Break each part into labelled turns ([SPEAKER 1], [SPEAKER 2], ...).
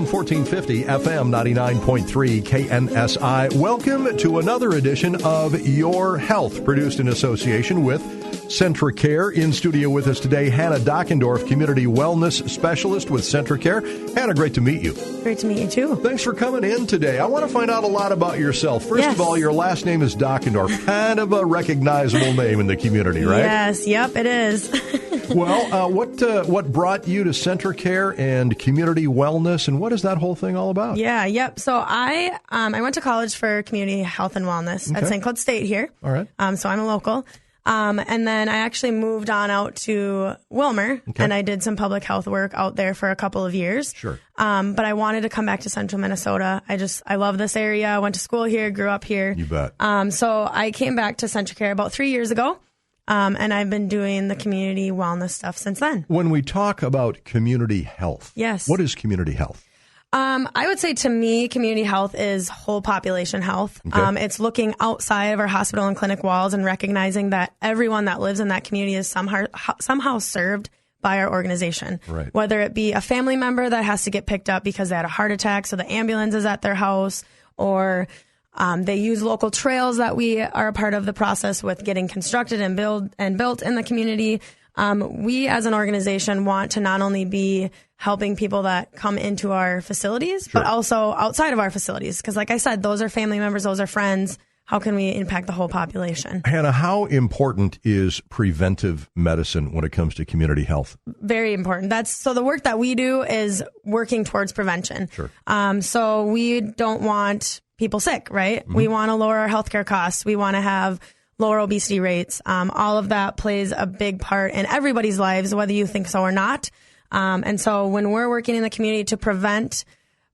[SPEAKER 1] AM 1450, FM 99.3, KNSI. Welcome to another edition of Your Health, produced in association with CentraCare. In studio with us today, Hannah Dockendorf, Community Wellness Specialist with CentraCare. Hannah, great to meet you.
[SPEAKER 2] Great to meet you, too.
[SPEAKER 1] Thanks for coming in today. I want to find out a lot about yourself. First of all, your last name is Dockendorf. Kind of a recognizable name in the community, right?
[SPEAKER 2] Yes, yep, it is.
[SPEAKER 1] Well, what brought you to CentraCare and community wellness, and what is that whole thing all about?
[SPEAKER 2] So I went to college for community health and wellness at St. Cloud State here.
[SPEAKER 1] All right.
[SPEAKER 2] So I'm a local. And then I actually moved on out to Wilmer, and I did some public health work out there for a couple of years.
[SPEAKER 1] Sure.
[SPEAKER 2] But I wanted to come back to central Minnesota. I love this area. I went to school here, grew up here.
[SPEAKER 1] You bet.
[SPEAKER 2] So I came back to CentraCare about 3 years ago. And I've been doing the community wellness stuff since then.
[SPEAKER 1] When we talk about community health,
[SPEAKER 2] yes,
[SPEAKER 1] what is community health?
[SPEAKER 2] I would say to me, community health is whole population health.
[SPEAKER 1] Okay.
[SPEAKER 2] It's looking outside of our hospital and clinic walls and recognizing that everyone that lives in that community is somehow served by our organization.
[SPEAKER 1] Right.
[SPEAKER 2] Whether it be a family member that has to get picked up because they had a heart attack, so the ambulance is at their house, or they use local trails that we are a part of the process with getting constructed and built in the community. We as an organization want to not only be helping people that come into our facilities, but also outside of our facilities. Because like I said, those are family members, those are friends. How can we impact the whole population?
[SPEAKER 1] Hannah, how important is preventive medicine when it comes to community health?
[SPEAKER 2] Very important. So the work that we do is working towards prevention.
[SPEAKER 1] Sure.
[SPEAKER 2] So we don't want people sick, right? Mm-hmm. We want to lower our healthcare costs. We want to have lower obesity rates. All of that plays a big part in everybody's lives, whether you think so or not. And so when we're working in the community to prevent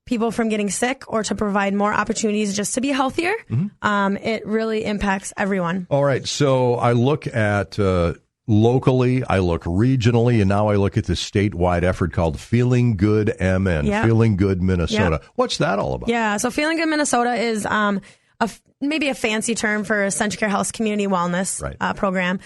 [SPEAKER 2] people from getting sick or to provide more opportunities just to be healthier, it really impacts everyone.
[SPEAKER 1] All right. So I look at locally, I look regionally, and now I look at this statewide effort called Feeling Good MN, Feeling Good Minnesota. Yep. What's that all about?
[SPEAKER 2] Yeah. So Feeling Good Minnesota is maybe a fancy term for CentraCare Health's community wellness program.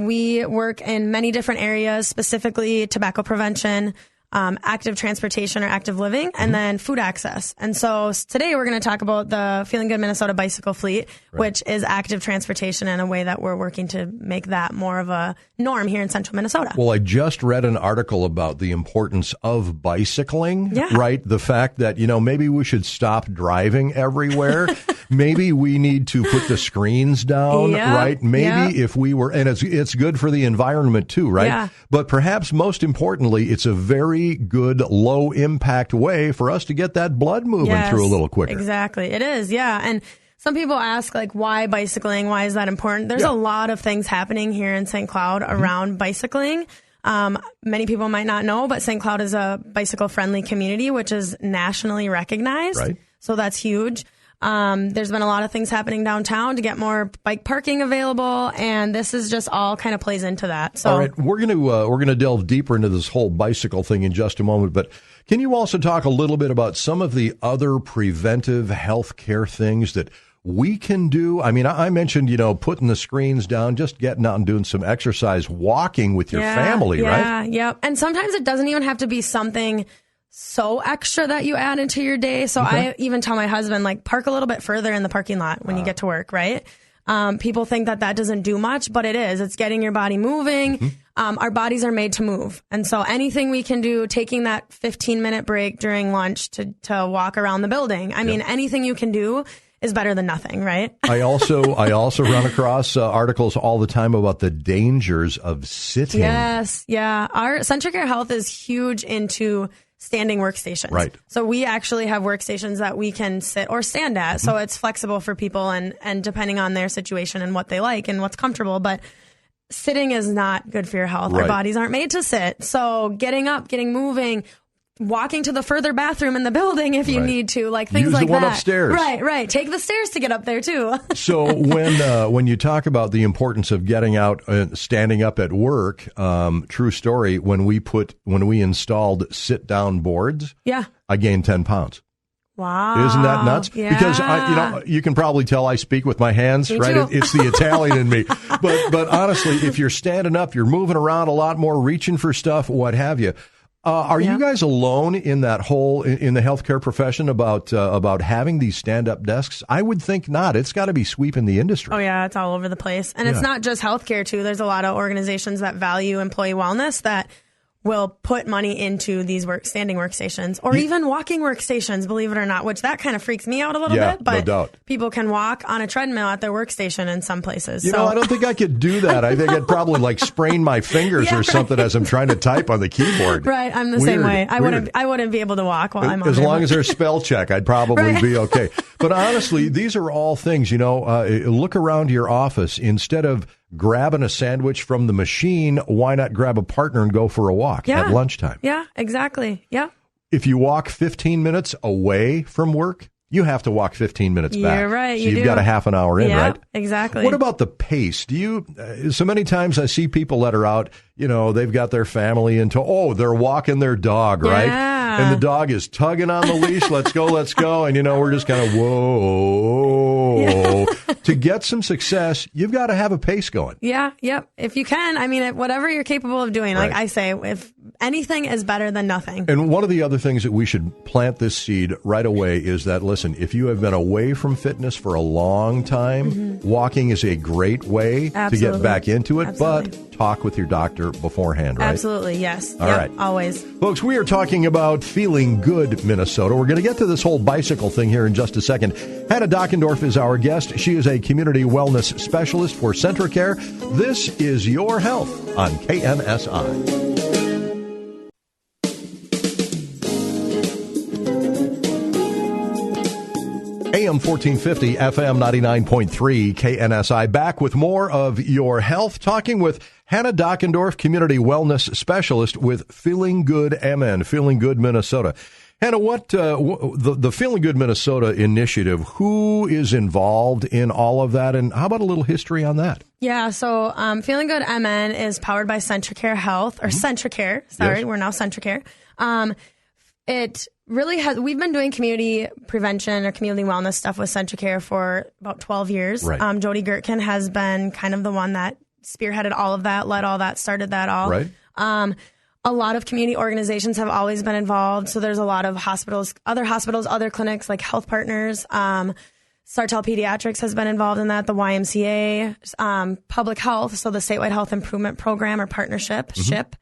[SPEAKER 2] We work in many different areas, specifically tobacco prevention, active transportation or active living, and then food access. And so today we're going to talk about the Feeling Good Minnesota bicycle fleet, which is active transportation in a way that we're working to make that more of a norm here in central Minnesota.
[SPEAKER 1] Well, I just read an article about the importance of bicycling, right? The fact that, maybe we should stop driving everywhere. Maybe we need to put the screens down, right? Maybe if we were, and it's good for the environment too, right?
[SPEAKER 2] Yeah.
[SPEAKER 1] But perhaps most importantly, it's a very good low impact way for us to get that blood moving through a little quicker.
[SPEAKER 2] Exactly. It is. Yeah. And some people ask, why bicycling? Why is that important? There's a lot of things happening here in St. Cloud around bicycling. Many people might not know, but St. Cloud is a bicycle friendly community, which is nationally recognized.
[SPEAKER 1] Right.
[SPEAKER 2] So that's huge. There's been a lot of things happening downtown to get more bike parking available, and this is just all kind of plays into that. So,
[SPEAKER 1] all right, we're going to delve deeper into this whole bicycle thing in just a moment, but can you also talk a little bit about some of the other preventive health care things that we can do? I mean, I mentioned, putting the screens down, just getting out and doing some exercise, walking with your family, right?
[SPEAKER 2] Yeah. And sometimes it doesn't even have to be something so extra that you add into your day. So I even tell my husband, park a little bit further in the parking lot when you get to work, right? People think that doesn't do much, but it is. It's getting your body moving. Our bodies are made to move. And so anything we can do, taking that 15-minute break during lunch to walk around the building. I mean, anything you can do is better than nothing, right?
[SPEAKER 1] I also run across articles all the time about the dangers of sitting.
[SPEAKER 2] Yes. Yeah. Our CentraCare Health is huge into standing workstations.
[SPEAKER 1] Right.
[SPEAKER 2] So we actually have workstations that we can sit or stand at. So it's flexible for people and depending on their situation and what they like and what's comfortable. But sitting is not good for your health. Our bodies aren't made to sit. So getting up, getting moving, walking to the further bathroom in the building if you need to, things
[SPEAKER 1] Use
[SPEAKER 2] like
[SPEAKER 1] the one
[SPEAKER 2] that.
[SPEAKER 1] Upstairs.
[SPEAKER 2] Right. Take the stairs to get up there too.
[SPEAKER 1] So when you talk about the importance of getting out and standing up at work, true story, when we installed sit down boards, I gained 10 pounds.
[SPEAKER 2] Wow.
[SPEAKER 1] Isn't that nuts?
[SPEAKER 2] Yeah.
[SPEAKER 1] Because you can probably tell I speak with my hands, right? It's the Italian in me. But honestly, if you're standing up, you're moving around a lot more, reaching for stuff, what have you. Are you guys alone in that whole in the healthcare profession about having these stand-up desks? I would think not. It's got to be sweeping the industry.
[SPEAKER 2] Oh yeah, it's all over the place, and it's not just healthcare too. There's a lot of organizations that value employee wellness that will put money into these standing workstations or even walking workstations, believe it or not, which that kind of freaks me out a little bit. But
[SPEAKER 1] no doubt.
[SPEAKER 2] People can walk on a treadmill at their workstation in some places.
[SPEAKER 1] You know, I don't think I could do that. I think I'd probably like sprain my fingers or something as I'm trying to type on the keyboard.
[SPEAKER 2] Right. I'm the same way. I wouldn't be able to walk while I'm on
[SPEAKER 1] as
[SPEAKER 2] there.
[SPEAKER 1] long as there's spell check, I'd probably be okay. But honestly, these are all things, you know, look around your office. Instead of grabbing a sandwich from the machine, why not grab a partner and go for a walk at lunchtime?
[SPEAKER 2] Yeah, exactly. Yeah.
[SPEAKER 1] If you walk 15 minutes away from work, you have to walk 15 minutes back.
[SPEAKER 2] You're right.
[SPEAKER 1] So you've got a half an hour in, right?
[SPEAKER 2] Exactly.
[SPEAKER 1] What about the pace? Do you, so many times I see people that are out, you know, they've got their family into, they're walking their dog, right? And the dog is tugging on the leash. Let's go, let's go. And, you know, we're just kind of, whoa. Yeah. To get some success, you've got to have a pace going.
[SPEAKER 2] Yeah. Yep. If you can, I mean, whatever you're capable of doing, like I say, if anything is better than nothing.
[SPEAKER 1] And one of the other things that we should plant this seed right away is that, listen, if you have been away from fitness for a long time, walking is a great way to get back into it, but talk with your doctor beforehand, right?
[SPEAKER 2] Absolutely, yes.
[SPEAKER 1] All right.
[SPEAKER 2] Always.
[SPEAKER 1] Folks, we are talking about Feeling Good, Minnesota. We're going to get to this whole bicycle thing here in just a second. Hannah Dockendorf is our guest. She is a community wellness specialist for CentraCare. This is Your Health on KNSI. AM 1450, FM 99.3, KNSI. Back with more of Your Health, talking with Hannah Dockendorf, Community Wellness Specialist with Feeling Good MN, Feeling Good Minnesota. Hannah, what the Feeling Good Minnesota initiative, who is involved in all of that, and how about a little history on that?
[SPEAKER 2] Yeah, so Feeling Good MN is powered by CentraCare Health, or CentraCare, sorry, we're now CentraCare. It really has, we've been doing community prevention or community wellness stuff with CentraCare for about 12 years.
[SPEAKER 1] Right.
[SPEAKER 2] Jody Gertkin has been kind of the one that spearheaded all of that, led all that, started that all.
[SPEAKER 1] Right.
[SPEAKER 2] A lot of community organizations have always been involved. So there's a lot of hospitals, other clinics like Health Partners. Sartell Pediatrics has been involved in that, the YMCA, Public Health, so the Statewide Health Improvement Program or Partnership, SHIP.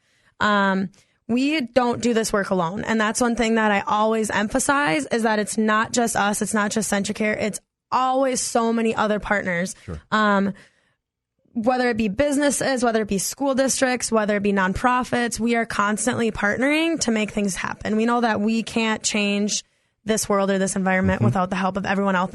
[SPEAKER 2] We don't do this work alone. And that's one thing that I always emphasize is that it's not just us. It's not just CentraCare. It's always so many other partners. Sure. Whether it be businesses, whether it be school districts, whether it be nonprofits, we are constantly partnering to make things happen. We know that we can't change this world or this environment without the help of everyone else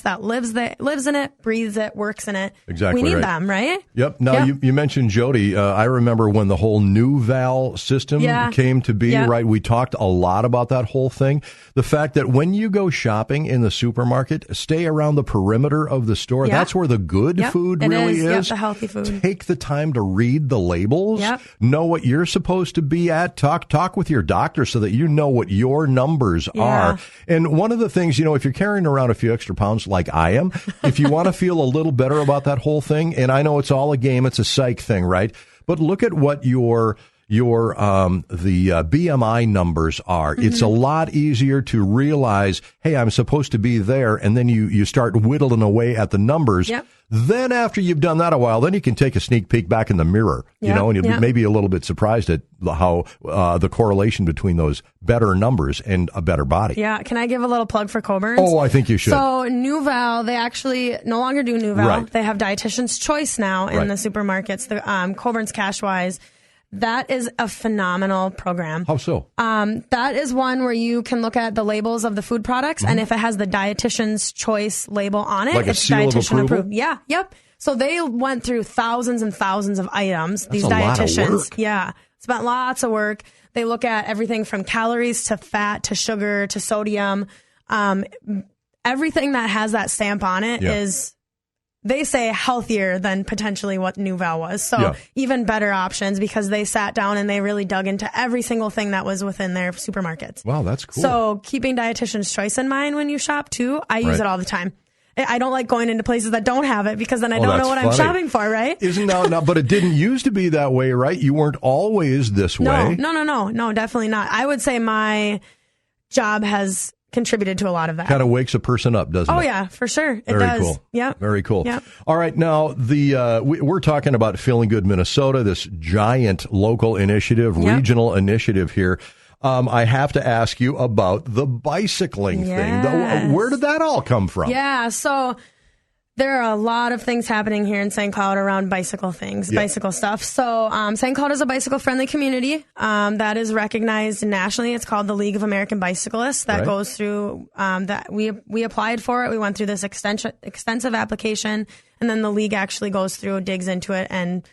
[SPEAKER 2] that lives in it, breathes it, works in it.
[SPEAKER 1] Exactly.
[SPEAKER 2] We need them, right?
[SPEAKER 1] Yep. Now, you mentioned Jody. I remember when the whole new Val system came to be, right? We talked a lot about that whole thing. The fact that when you go shopping in the supermarket, stay around the perimeter of the store.
[SPEAKER 2] Yep.
[SPEAKER 1] That's where the good food really is.
[SPEAKER 2] Yep, the healthy food.
[SPEAKER 1] Take the time to read the labels.
[SPEAKER 2] Yep.
[SPEAKER 1] Know what you're supposed to be at. Talk with your doctor so that you know what your numbers are. And one of the things, you know, if you're carrying around a few extra pounds like I am, if you want to feel a little better about that whole thing, and I know it's all a game, it's a psych thing, right? But look at what the BMI numbers are. It's a lot easier to realize, hey, I'm supposed to be there, and then you start whittling away at the numbers.
[SPEAKER 2] Yep.
[SPEAKER 1] Then after you've done that a while, then you can take a sneak peek back in the mirror, you know, and you'll maybe a little bit surprised at how the correlation between those better numbers and a better body. Yeah.
[SPEAKER 2] Can I give a little plug for Coburn's?
[SPEAKER 1] Oh, I think you should.
[SPEAKER 2] So Nuval, they actually no longer do Nuval.
[SPEAKER 1] Right.
[SPEAKER 2] They have Dietitian's Choice now in the supermarkets. The Coburn's Cashwise. That is a phenomenal program.
[SPEAKER 1] How so?
[SPEAKER 2] That is one where you can look at the labels of the food products, and if it has the Dietitian's Choice label on it,
[SPEAKER 1] like
[SPEAKER 2] it's dietitian approved. Yeah, yep. So they went through thousands and thousands of items.
[SPEAKER 1] That's
[SPEAKER 2] these
[SPEAKER 1] a
[SPEAKER 2] dietitians,
[SPEAKER 1] lot of work.
[SPEAKER 2] yeah, spent lots of work. They look at everything from calories to fat to sugar to sodium. Everything that has that stamp on it is, they say, healthier than potentially what Nuval was. So even better options, because they sat down and they really dug into every single thing that was within their supermarkets.
[SPEAKER 1] Wow, that's cool.
[SPEAKER 2] So keeping Dietitian's Choice in mind when you shop too, I use it all the time. I don't like going into places that don't have it because then I don't know what I'm shopping for, right?
[SPEAKER 1] Isn't now, but it didn't used to be that way, right? You weren't always this way.
[SPEAKER 2] No, definitely not. I would say my job has contributed to a lot of that.
[SPEAKER 1] Kind of wakes a person up, doesn't it?
[SPEAKER 2] Oh, yeah, for sure. It
[SPEAKER 1] Very
[SPEAKER 2] does.
[SPEAKER 1] cool.
[SPEAKER 2] Yep.
[SPEAKER 1] Very cool.
[SPEAKER 2] Yep.
[SPEAKER 1] All right. Now, we're talking about Feeling Good Minnesota, this giant local initiative, regional initiative here. I have to ask you about the bicycling thing. Where did that all come from?
[SPEAKER 2] Yeah. So there are a lot of things happening here in St. Cloud around bicycle things, bicycle stuff. So St. Cloud is a bicycle-friendly community that is recognized nationally. It's called the League of American Bicyclists. That goes through that we applied for it. We went through this extensive application, and then the league actually goes through, digs into it, and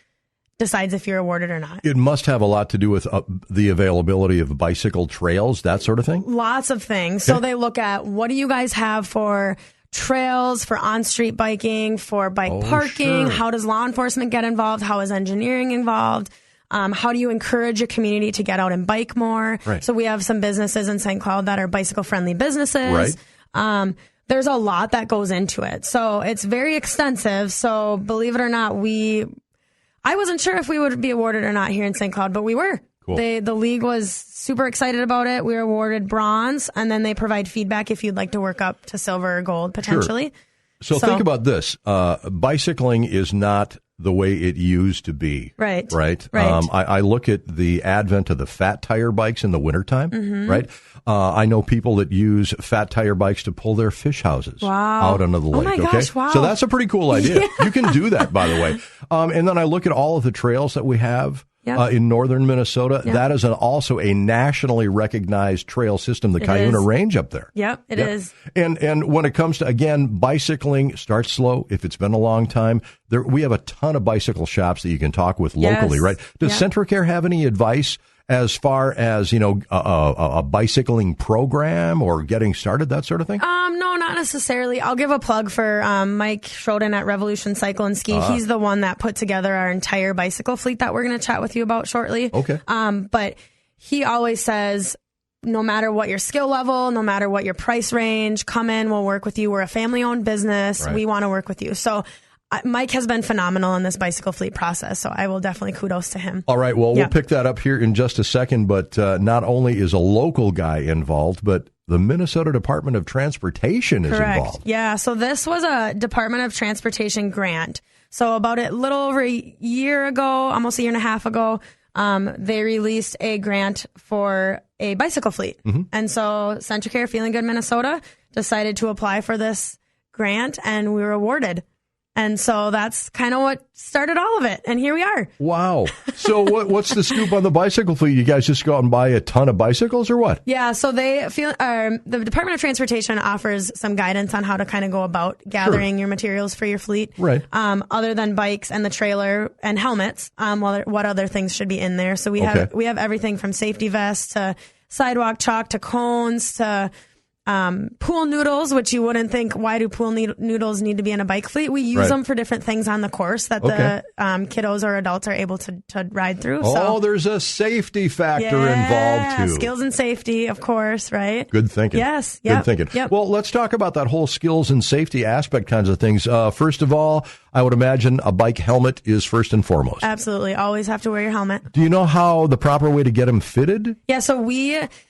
[SPEAKER 2] decides if you're awarded or not.
[SPEAKER 1] It must have a lot to do with the availability of bicycle trails, that sort of thing?
[SPEAKER 2] Lots of things. So they look at, what do you guys have for trails, for on-street biking, for bike parking? Sure. How does law enforcement get involved? How is engineering involved? How do you encourage your community to get out and bike more? Right. So we have some businesses in St. Cloud that are bicycle-friendly businesses. Right. There's a lot that goes into it. So it's very extensive. So believe it or not, I wasn't sure if we would be awarded or not here in St. Cloud, but we were. Cool. The league was super excited about it. We were awarded bronze, and then they provide feedback if you'd like to work up to silver or gold, potentially.
[SPEAKER 1] Sure. So think about this. Bicycling is not the way it used to be. Right. I look at the advent of the fat tire bikes in the wintertime, right? I know people that use fat tire bikes to pull their fish houses out onto the lake.
[SPEAKER 2] Oh my gosh, wow.
[SPEAKER 1] So that's a pretty cool idea. You can do that, by the way. And then I look at all of the trails that we have. In northern Minnesota. Yep. That is also a nationally recognized trail system, the Cuyuna Range up there.
[SPEAKER 2] Yep, it is.
[SPEAKER 1] And when it comes to, again, bicycling, start slow. If it's been a long time, we have a ton of bicycle shops that you can talk with locally, right? Does CentraCare have any advice as far as, a bicycling program or getting started, that sort of thing?
[SPEAKER 2] No, not necessarily. I'll give a plug for Mike Schroden at Revolution Cycle and Ski. He's the one that put together our entire bicycle fleet that we're going to chat with you about shortly.
[SPEAKER 1] Okay.
[SPEAKER 2] But he always says, no matter what your skill level, no matter what your price range, come in, we'll work with you. We're a family-owned business. Right. We want to work with you. So Mike has been phenomenal in this bicycle fleet process, so I will definitely kudos to him.
[SPEAKER 1] All right, well, we'll pick that up here in just a second, but not only is a local guy involved, but the Minnesota Department of Transportation is involved.
[SPEAKER 2] Yeah, so this was a Department of Transportation grant. So about a little over a year ago, almost a year and a half ago, they released a grant for a bicycle fleet. Mm-hmm. And so CentraCare Feeling Good Minnesota decided to apply for this grant, and we were awarded. And so that's kind of what started all of it. And here we are.
[SPEAKER 1] Wow. So what's the scoop on the bicycle fleet? You guys just go out and buy a ton of bicycles or what?
[SPEAKER 2] Yeah. So the Department of Transportation offers some guidance on how to kind of go about gathering your materials for your fleet. Right. Other than bikes and the trailer and helmets, what other things should be in there. So we have everything from safety vests to sidewalk chalk to cones to pool noodles, which you wouldn't think, why do pool noodles need to be in a bike fleet? We use them for different things on the course that the kiddos or adults are able to ride through.
[SPEAKER 1] So there's a safety factor involved too.
[SPEAKER 2] Skills and safety, of course, right?
[SPEAKER 1] Good thinking.
[SPEAKER 2] Yes.
[SPEAKER 1] Good thinking.
[SPEAKER 2] Yep.
[SPEAKER 1] Well, let's talk about that whole skills and safety aspect kinds of things. First of all, I would imagine a bike helmet is first and foremost.
[SPEAKER 2] Absolutely. Always have to wear your helmet.
[SPEAKER 1] Do you know how the proper way to get them fitted?
[SPEAKER 2] Yeah, so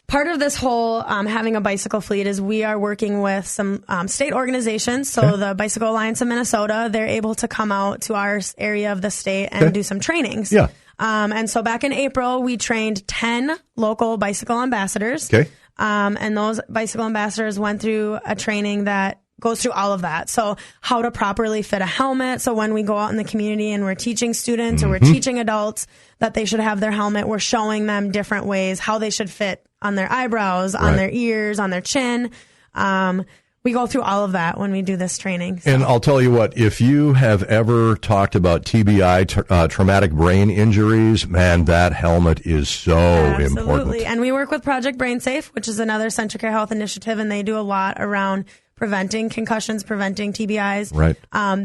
[SPEAKER 2] part of this whole having a bicycle fleet is we are working with some state organizations. So the Bicycle Alliance of Minnesota, they're able to come out to our area of the state and do some trainings. Yeah. And so back in April, we trained 10 local bicycle ambassadors. Okay. And those bicycle ambassadors went through a training that goes through all of that. So how to properly fit a helmet. So when we go out in the community and we're teaching students or we're teaching adults that they should have their helmet, we're showing them different ways how they should fit on their eyebrows, on their ears, on their chin. We go through all of that when we do this training. So.
[SPEAKER 1] And I'll tell you what, if you have ever talked about TBI, traumatic brain injuries, man, that helmet is so important.
[SPEAKER 2] And we work with Project Brain Safe, which is another CentraCare Health initiative, and they do a lot around preventing concussions, preventing TBIs.
[SPEAKER 1] Right.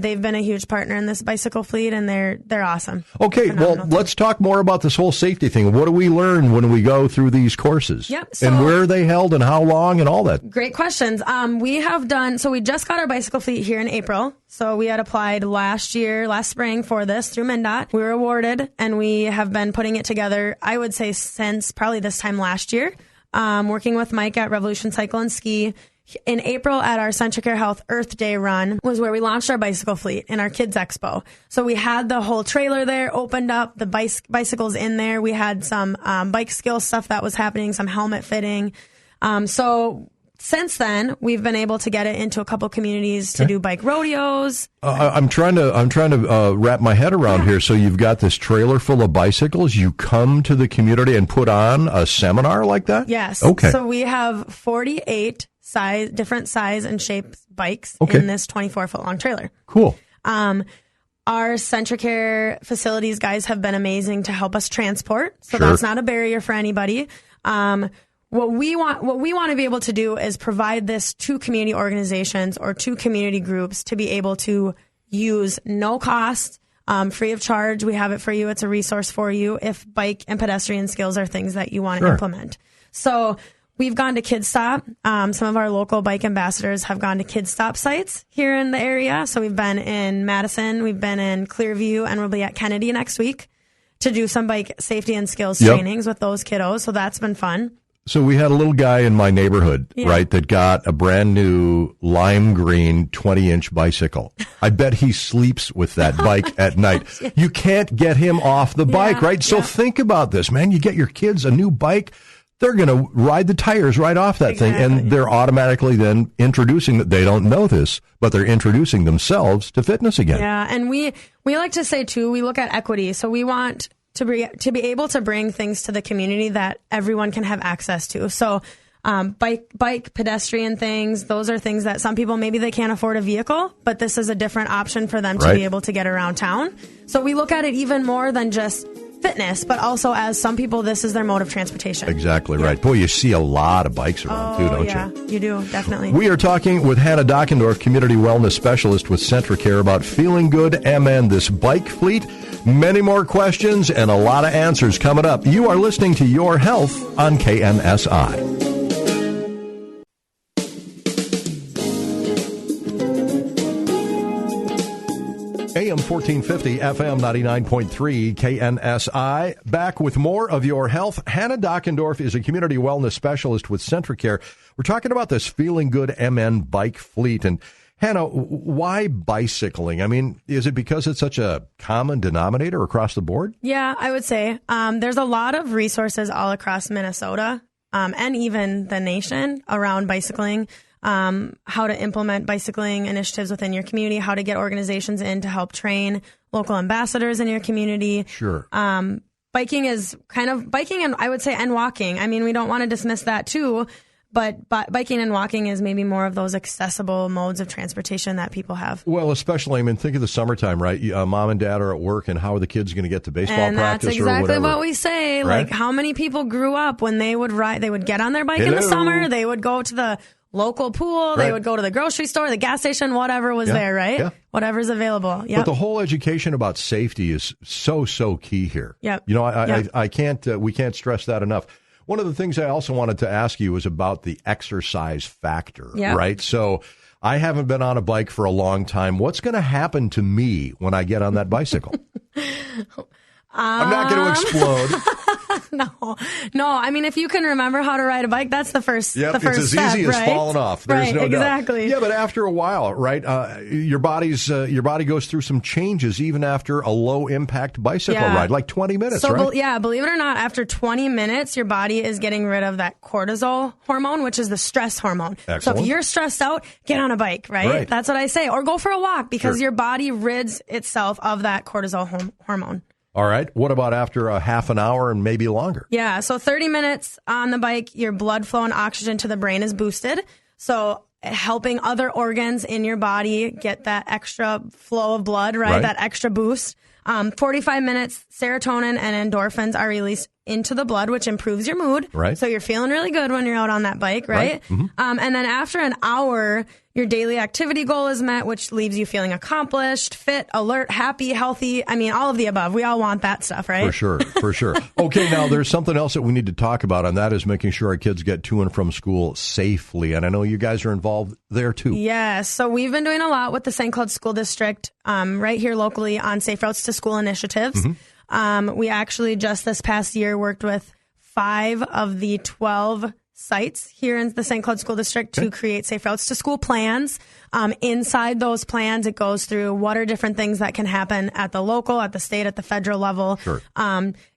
[SPEAKER 2] They've been a huge partner in this bicycle fleet, and they're awesome.
[SPEAKER 1] Okay,
[SPEAKER 2] Phenomenal.
[SPEAKER 1] well, let's talk more about this whole safety thing. What do we learn when we go through these courses?
[SPEAKER 2] Yep.
[SPEAKER 1] And where are they held and how long and all that?
[SPEAKER 2] Great questions. We just got our bicycle fleet here in April. So we had applied last spring for this through MnDOT. We were awarded, and we have been putting it together, I would say, since probably this time last year, working with Mike at Revolution Cycle and Ski. In April at our CentraCare Health Earth Day run was where we launched our bicycle fleet in our Kids Expo. So we had the whole trailer there, opened up, the bicycles in there. We had some bike skill stuff that was happening, some helmet fitting. So since then, we've been able to get it into a couple communities to do bike rodeos.
[SPEAKER 1] I'm trying to wrap my head around here. So you've got this trailer full of bicycles. You come to the community and put on a seminar like that?
[SPEAKER 2] Yes.
[SPEAKER 1] Okay.
[SPEAKER 2] So we have 48 different size and shape bikes in this 24-foot long trailer.
[SPEAKER 1] Cool.
[SPEAKER 2] Our CentraCare facilities guys have been amazing to help us transport. So
[SPEAKER 1] Sure.
[SPEAKER 2] That's not a barrier for anybody. What we want to be able to do is provide this to community organizations or to community groups to be able to use no cost, free of charge. We have it for you. It's a resource for you if bike and pedestrian skills are things that you want to implement. So we've gone to Kids Stop. Some of our local bike ambassadors have gone to Kids Stop sites here in the area. So we've been in Madison, we've been in Clearview, and we'll be at Kennedy next week to do some bike safety and skills trainings with those kiddos. So that's been fun.
[SPEAKER 1] So we had a little guy in my neighborhood, right, that got a brand new lime green 20-inch bicycle. I bet he sleeps with that bike at night. You can't get him off the bike, right? So think about this, man. You get your kids a new bike. They're going to ride the tires right off that thing, and they're automatically then introducing that. They don't know this, but they're introducing themselves to fitness again.
[SPEAKER 2] Yeah, and we like to say, too, we look at equity. So we want to be able to bring things to the community that everyone can have access to. So bike, pedestrian things, those are things that some people, maybe they can't afford a vehicle, but this is a different option for them to be able to get around town. So we look at it even more than just fitness, but also as some people, this is their mode of transportation.
[SPEAKER 1] Exactly right. Boy, you see a lot of bikes around too, don't you?
[SPEAKER 2] You do, definitely.
[SPEAKER 1] We are talking with Hannah Dockendorf, Community Wellness Specialist with CentraCare, about Feeling Good MN, this bike fleet. Many more questions and a lot of answers coming up. You are listening to Your Health on KNSI. AM 1450, FM 99.3, KNSI. Back with more of Your Health. Hannah Dockendorf is a community wellness specialist with CentraCare. We're talking about this Feeling Good MN bike fleet. And Hannah, why bicycling? I mean, is it because it's such a common denominator across the board? Yeah,
[SPEAKER 2] I would say there's a lot of resources all across Minnesota and even the nation around bicycling. How to implement bicycling initiatives within your community, how to get organizations in to help train local ambassadors in your community.
[SPEAKER 1] Sure.
[SPEAKER 2] Biking is biking and I would say and walking. I mean, we don't want to dismiss that too, but biking and walking is maybe more of those accessible modes of transportation that people have.
[SPEAKER 1] Well, especially, I mean, think of the summertime, right? Mom and dad are at work, and how are the kids going to get to baseball practice or whatever?
[SPEAKER 2] And that's exactly what we say. Right? Like, how many people grew up when they would get on their bike in the summer, they would go to the local pool, they would go to the grocery store, the gas station, whatever was there, right? Yeah. Whatever's available. Yep.
[SPEAKER 1] But the whole education about safety is so key here.
[SPEAKER 2] Yep.
[SPEAKER 1] You know, I can't, we can't stress that enough. One of the things I also wanted to ask you was about the exercise factor, right? So I haven't been on a bike for a long time. What's going to happen to me when I get on that bicycle? I'm not going to explode.
[SPEAKER 2] No. I mean, if you can remember how to ride a bike, that's the first step,
[SPEAKER 1] it's as easy as falling off. There's no
[SPEAKER 2] exactly.
[SPEAKER 1] doubt. Yeah, but after a while, right, your body goes through some changes even after a low impact bicycle ride, like 20 minutes, right?
[SPEAKER 2] Believe it or not, after 20 minutes, your body is getting rid of that cortisol hormone, which is the stress hormone.
[SPEAKER 1] Excellent.
[SPEAKER 2] So if you're stressed out, get on a bike, right? That's what I say. Or go for a walk because your body rids itself of that cortisol hormone.
[SPEAKER 1] All right. What about after a half an hour and maybe longer?
[SPEAKER 2] Yeah. So 30 minutes on the bike, your blood flow and oxygen to the brain is boosted. So helping other organs in your body get that extra flow of blood, right? That extra boost. 45 minutes, serotonin and endorphins are released into the blood, which improves your mood.
[SPEAKER 1] Right.
[SPEAKER 2] So you're feeling really good when you're out on that bike, right?
[SPEAKER 1] Mm-hmm.
[SPEAKER 2] And then after an hour, your daily activity goal is met, which leaves you feeling accomplished, fit, alert, happy, healthy. I mean, all of the above. We all want that stuff, right?
[SPEAKER 1] For sure. Okay, now there's something else that we need to talk about, and that is making sure our kids get to and from school safely. And I know you guys are involved there too.
[SPEAKER 2] Yes. So we've been doing a lot with the St. Cloud School District right here locally on Safe Routes to School initiatives. We actually just this past year worked with 5 of the 12 sites here in the St. Cloud School District to create Safe Routes to School plans. Inside those plans, it goes through what are different things that can happen at the local, at the state, at the federal level.
[SPEAKER 1] Sure.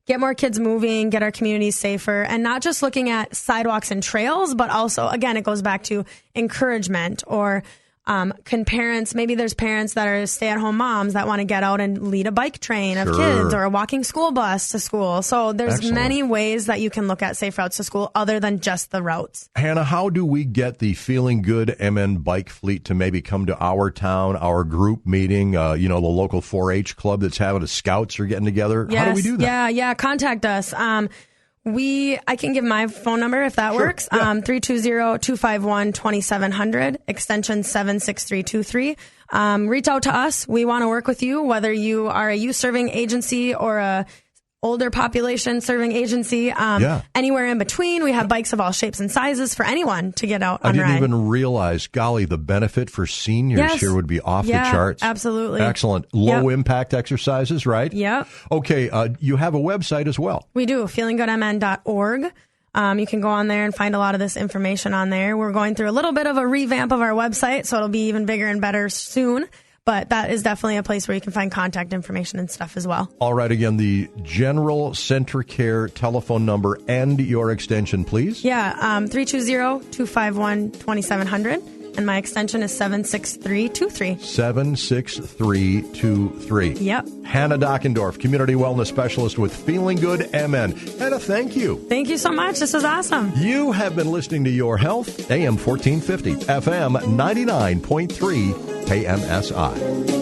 [SPEAKER 2] Get more kids moving, get our communities safer, and not just looking at sidewalks and trails, but also, again, it goes back to encouragement or can parents, maybe there's parents that are stay-at-home moms that want to get out and lead a bike train of kids or a walking school bus to school. So there's many ways that you can look at Safe Routes to School other than just the routes.
[SPEAKER 1] Hannah, how do we get the Feeling Good MN bike fleet to maybe come to our town, our group meeting, the local 4-H club that's having scouts are getting together?
[SPEAKER 2] Yes.
[SPEAKER 1] How do we do that?
[SPEAKER 2] Yeah. Contact us. I can give my phone number if that works. 320-251-2700, extension 76323. Reach out to us. We want to work with you, whether you are a youth serving agency or a older population serving agency, anywhere in between. We have bikes of all shapes and sizes for anyone to get out on
[SPEAKER 1] I didn't
[SPEAKER 2] ride.
[SPEAKER 1] even realize, golly, the benefit for seniors here would be off the charts.
[SPEAKER 2] Absolutely.
[SPEAKER 1] Excellent. Low impact exercises, right?
[SPEAKER 2] Yep.
[SPEAKER 1] Okay. You have a website as well.
[SPEAKER 2] We do, feelinggoodmn.org. You can go on there and find a lot of this information on there. We're going through a little bit of a revamp of our website, so it'll be even bigger and better soon. But that is definitely a place where you can find contact information and stuff as well.
[SPEAKER 1] All right. Again, the general CentraCare telephone number and your extension, please.
[SPEAKER 2] Yeah, 320-251-2700. And my extension is 76323.
[SPEAKER 1] 76323.
[SPEAKER 2] Yep.
[SPEAKER 1] Hannah Dockendorf, Community Wellness Specialist with Feeling Good MN. Hannah, thank you.
[SPEAKER 2] Thank you so much. This was awesome.
[SPEAKER 1] You have been listening to Your Health, AM 1450, FM 99.3, KNSI.